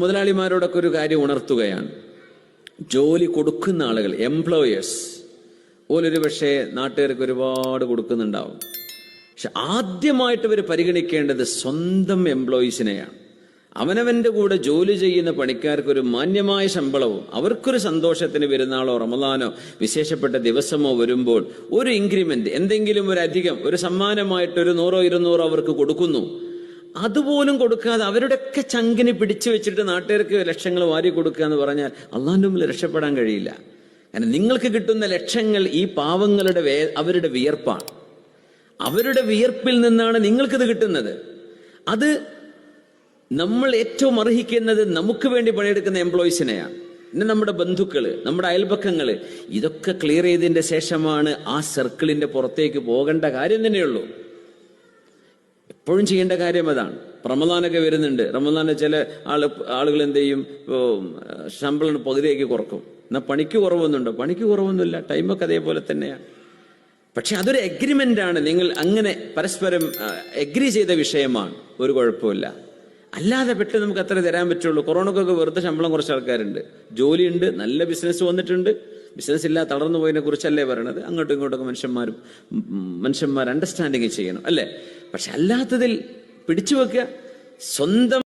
മുതലാളിമാരോടൊക്കെ ഒരു കാര്യം ഉണർത്തുകയാണ്. ജോലി കൊടുക്കുന്ന ആളുകൾ, എംപ്ലോയേഴ്സ്, ഓലൊരു പക്ഷേ നാട്ടുകാർക്ക് ഒരുപാട് കൊടുക്കുന്നുണ്ടാവും. പക്ഷെ ആദ്യമായിട്ട് ഇവർ പരിഗണിക്കേണ്ടത് സ്വന്തം എംപ്ലോയീസിനെയാണ്. അവനവന്റെ കൂടെ ജോലി ചെയ്യുന്ന പണിക്കാർക്ക് ഒരു മാന്യമായ ശമ്പളവും അവർക്കൊരു സന്തോഷത്തിന് പെരുന്നാളോ റമദാനോ വിശേഷപ്പെട്ട ദിവസമോ വരുമ്പോൾ ഒരു ഇൻക്രിമെന്റ്, എന്തെങ്കിലും ഒരു അധികം, ഒരു സമ്മാനമായിട്ട് ഒരു 100-200 അവർക്ക് കൊടുക്കുന്നു. അതുപോലും കൊടുക്കാതെ അവരുടെയൊക്കെ ചങ്കിന് പിടിച്ചു വെച്ചിട്ട് നാട്ടുകാർക്ക് ലക്ഷങ്ങൾ വാരി കൊടുക്കുക എന്ന് പറഞ്ഞാൽ അള്ളാഹുവിന്റെ മുമ്പിൽ രക്ഷപ്പെടാൻ കഴിയില്ല. കാരണം നിങ്ങൾക്ക് കിട്ടുന്ന ലക്ഷങ്ങൾ ഈ പാവങ്ങളുടെ അവരുടെ വിയർപ്പാണ്. അവരുടെ വിയർപ്പിൽ നിന്നാണ് നിങ്ങൾക്കിത് കിട്ടുന്നത്. അത് നമ്മൾ ഏറ്റവും അർഹിക്കുന്നത് നമുക്ക് വേണ്ടി പണിയെടുക്കുന്ന എംപ്ലോയീസിനെയാണ്. പിന്നെ നമ്മുടെ ബന്ധുക്കള്, നമ്മുടെ അയൽപക്കങ്ങള്, ഇതൊക്കെ ക്ലിയർ ചെയ്തതിന്റെ ശേഷമാണ് ആ സർക്കിളിന്റെ പുറത്തേക്ക് പോകേണ്ട കാര്യം തന്നെയുള്ളൂ. എപ്പോഴും ചെയ്യേണ്ട കാര്യം അതാണ്. റമദാനൊക്കെ വരുന്നുണ്ട്. റമദാന് ചില ആളുകൾ എന്ത് ചെയ്യും, ശമ്പളം പകുതിയാക്കി കുറക്കും. എന്നാൽ പണിക്ക് കുറവൊന്നുണ്ടോ? പണിക്ക് കുറവൊന്നുമില്ല, ടൈമൊക്കെ അതേപോലെ തന്നെയാണ്. പക്ഷെ അതൊരു എഗ്രിമെന്റ് ആണ്. നിങ്ങൾ അങ്ങനെ പരസ്പരം എഗ്രി ചെയ്ത വിഷയമാണ്, ഒരു കുഴപ്പമില്ല. അല്ലാതെ പെട്ടെന്ന് നമുക്ക് അത്ര തരാൻ പറ്റുള്ളൂ. കൊറോണക്കൊക്കെ വെറുതെ ശമ്പളം കുറച്ച് ആൾക്കാരുണ്ട്, ജോലിയുണ്ട്, നല്ല ബിസിനസ് വന്നിട്ടുണ്ട്. ബിസിനസ് ഇല്ല, തളർന്നു പോയതിനെ കുറിച്ചല്ലേ പറയണത്. അങ്ങോട്ടും ഇങ്ങോട്ടൊക്കെ മനുഷ്യന്മാർ അണ്ടർസ്റ്റാൻഡിങ് ചെയ്യണം, അല്ലേ? പക്ഷെ അല്ലാത്തതിൽ പിടിച്ചു വെക്കുക, സ്വന്തം